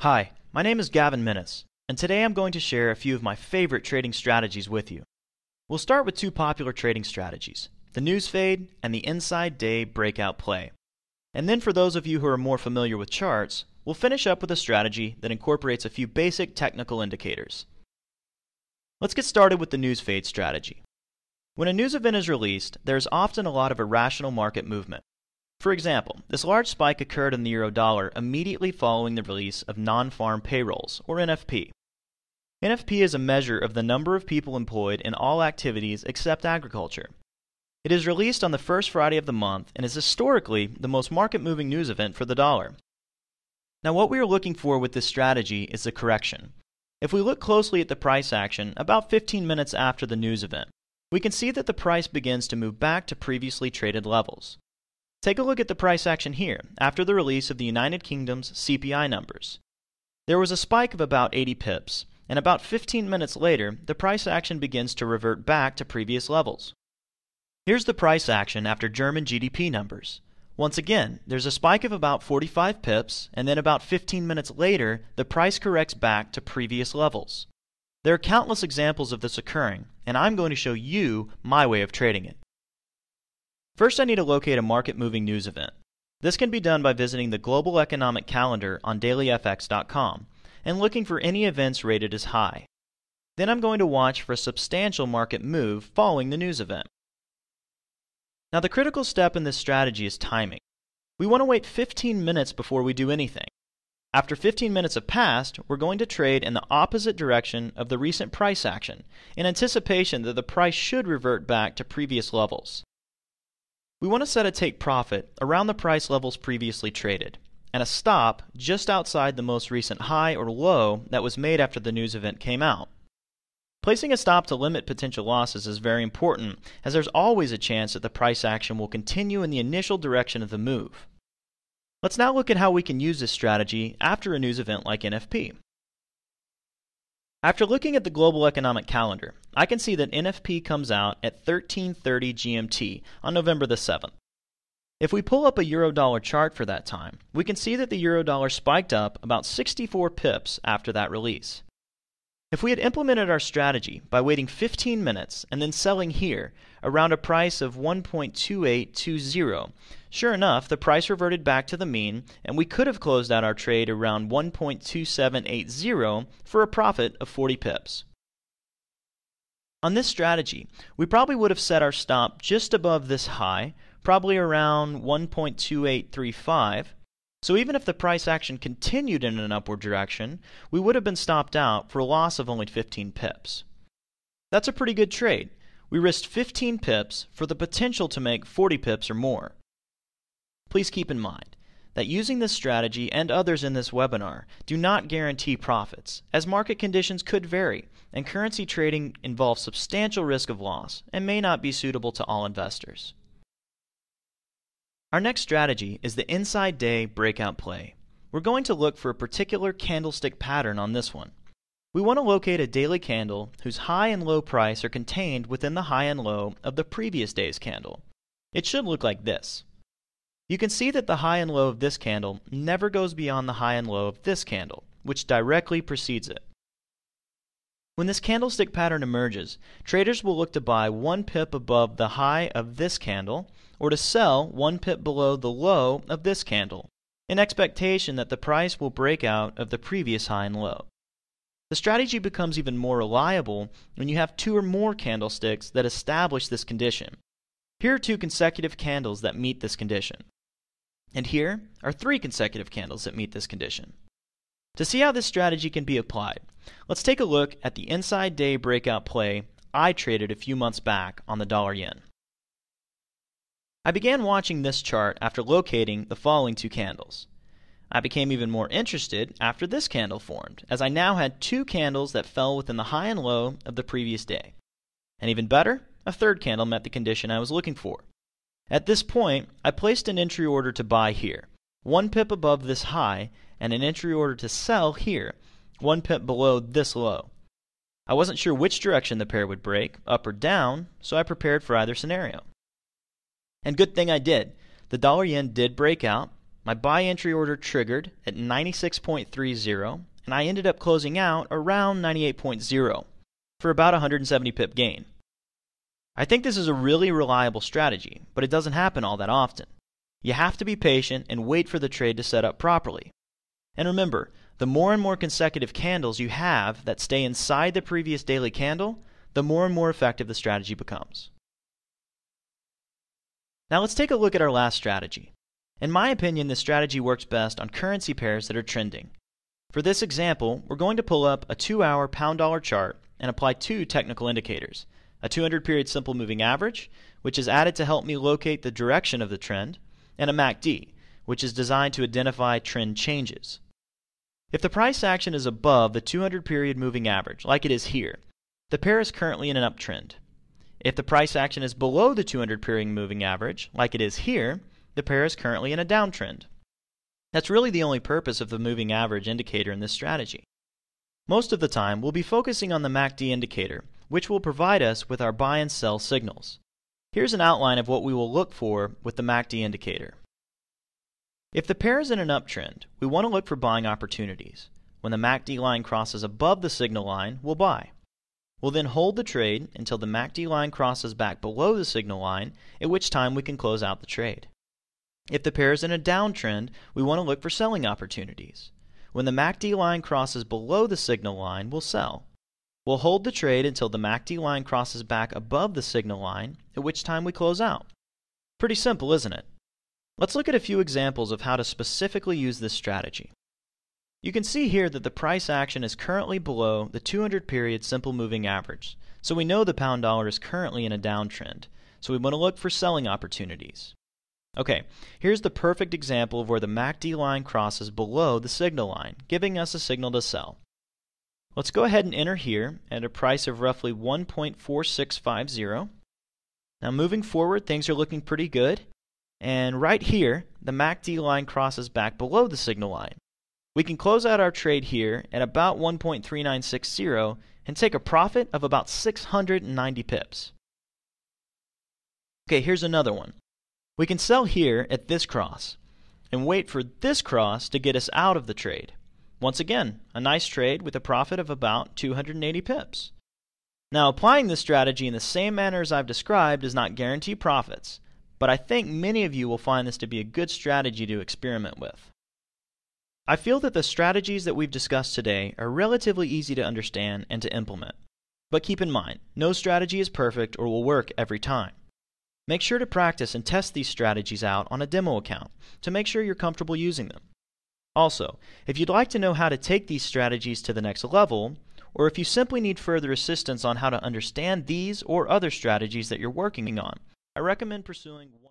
Hi, my name is Gavin Minnis, and today I'm going to share a few of my favorite trading strategies with you. We'll start with two popular trading strategies, the news fade and the inside day breakout play. And then for those of you who are more familiar with charts, we'll finish up with a strategy that incorporates a few basic technical indicators. Let's get started with the news fade strategy. When a news event is released, there is often a lot of irrational market movement. For example, this large spike occurred in the euro-dollar immediately following the release of non-farm payrolls, or NFP. NFP is a measure of the number of people employed in all activities except agriculture. It is released on the first Friday of the month and is historically the most market-moving news event for the dollar. Now, what we are looking for with this strategy is the correction. If we look closely at the price action about 15 minutes after the news event, we can see that the price begins to move back to previously traded levels. Take a look at the price action here after the release of the United Kingdom's CPI numbers. There was a spike of about 80 pips, and about 15 minutes later, the price action begins to revert back to previous levels. Here's the price action after German GDP numbers. Once again, there's a spike of about 45 pips, and then about 15 minutes later, the price corrects back to previous levels. There are countless examples of this occurring, and I'm going to show you my way of trading it. First, I need to locate a market-moving news event. This can be done by visiting the Global Economic Calendar on dailyfx.com and looking for any events rated as high. Then I'm going to watch for a substantial market move following the news event. Now, the critical step in this strategy is timing. We want to wait 15 minutes before we do anything. After 15 minutes have passed, we're going to trade in the opposite direction of the recent price action in anticipation that the price should revert back to previous levels. We want to set a take profit around the price levels previously traded, and a stop just outside the most recent high or low that was made after the news event came out. Placing a stop to limit potential losses is very important, as there's always a chance that the price action will continue in the initial direction of the move. Let's now look at how we can use this strategy after a news event like NFP. After looking at the Global Economic Calendar, I can see that NFP comes out at 13:30 GMT on November the 7th. If we pull up a euro-dollar chart for that time, we can see that the euro-dollar spiked up about 64 pips after that release. If we had implemented our strategy by waiting 15 minutes and then selling here around a price of 1.2820, sure enough, the price reverted back to the mean, and we could have closed out our trade around 1.2780 for a profit of 40 pips. On this strategy, we probably would have set our stop just above this high, probably around 1.2835. So even if the price action continued in an upward direction, we would have been stopped out for a loss of only 15 pips. That's a pretty good trade. We risked 15 pips for the potential to make 40 pips or more. Please keep in mind that using this strategy and others in this webinar do not guarantee profits, as market conditions could vary, and currency trading involves substantial risk of loss and may not be suitable to all investors. Our next strategy is the inside day breakout play. We're going to look for a particular candlestick pattern on this one. We want to locate a daily candle whose high and low price are contained within the high and low of the previous day's candle. It should look like this. You can see that the high and low of this candle never goes beyond the high and low of this candle, which directly precedes it. When this candlestick pattern emerges, traders will look to buy 1 pip above the high of this candle, or to sell 1 pip below the low of this candle, in expectation that the price will break out of the previous high and low. The strategy becomes even more reliable when you have 2 or more candlesticks that establish this condition. Here are 2 consecutive candles that meet this condition. And here are 3 consecutive candles that meet this condition. To see how this strategy can be applied, let's take a look at the inside day breakout play I traded a few months back on the dollar-yen. I began watching this chart after locating the following 2 candles. I became even more interested after this candle formed, as I now had 2 candles that fell within the high and low of the previous day. And even better, a third candle met the condition I was looking for. At this point, I placed an entry order to buy here, 1 pip above this high, and an entry order to sell here, 1 pip below this low. I wasn't sure which direction the pair would break, up or down, so I prepared for either scenario. And good thing I did. The dollar-yen did break out, my buy entry order triggered at 96.30, and I ended up closing out around 98.0 for about 170 pip gain. I think this is a really reliable strategy, but it doesn't happen all that often. You have to be patient and wait for the trade to set up properly. And remember, the more and more consecutive candles you have that stay inside the previous daily candle, the more and more effective the strategy becomes. Now let's take a look at our last strategy. In my opinion, this strategy works best on currency pairs that are trending. For this example, we're going to pull up a 2-hour pound-dollar chart and apply two technical indicators. A 200-period simple moving average, which is added to help me locate the direction of the trend, and a MACD, which is designed to identify trend changes. If the price action is above the 200-period moving average, like it is here, the pair is currently in an uptrend. If the price action is below the 200-period moving average, like it is here, the pair is currently in a downtrend. That's really the only purpose of the moving average indicator in this strategy. Most of the time, we'll be focusing on the MACD indicator, which will provide us with our buy and sell signals. Here's an outline of what we will look for with the MACD indicator. If the pair is in an uptrend, we want to look for buying opportunities. When the MACD line crosses above the signal line, we'll buy. We'll then hold the trade until the MACD line crosses back below the signal line, at which time we can close out the trade. If the pair is in a downtrend, we want to look for selling opportunities. When the MACD line crosses below the signal line, we'll sell. We'll hold the trade until the MACD line crosses back above the signal line, at which time we close out. Pretty simple, isn't it? Let's look at a few examples of how to specifically use this strategy. You can see here that the price action is currently below the 200-period simple moving average, so we know the pound dollar is currently in a downtrend, so we want to look for selling opportunities. Okay, here's the perfect example of where the MACD line crosses below the signal line, giving us a signal to sell. Let's go ahead and enter here at a price of roughly 1.4650. Now moving forward, things are looking pretty good. And right here, the MACD line crosses back below the signal line. We can close out our trade here at about 1.3960 and take a profit of about 690 pips. Okay, here's another one. We can sell here at this cross and wait for this cross to get us out of the trade. Once again, a nice trade with a profit of about 280 pips. Now, applying this strategy in the same manner as I've described does not guarantee profits, but I think many of you will find this to be a good strategy to experiment with. I feel that the strategies that we've discussed today are relatively easy to understand and to implement. But keep in mind, no strategy is perfect or will work every time. Make sure to practice and test these strategies out on a demo account to make sure you're comfortable using them. Also, if you'd like to know how to take these strategies to the next level, or if you simply need further assistance on how to understand these or other strategies that you're working on, I recommend pursuing one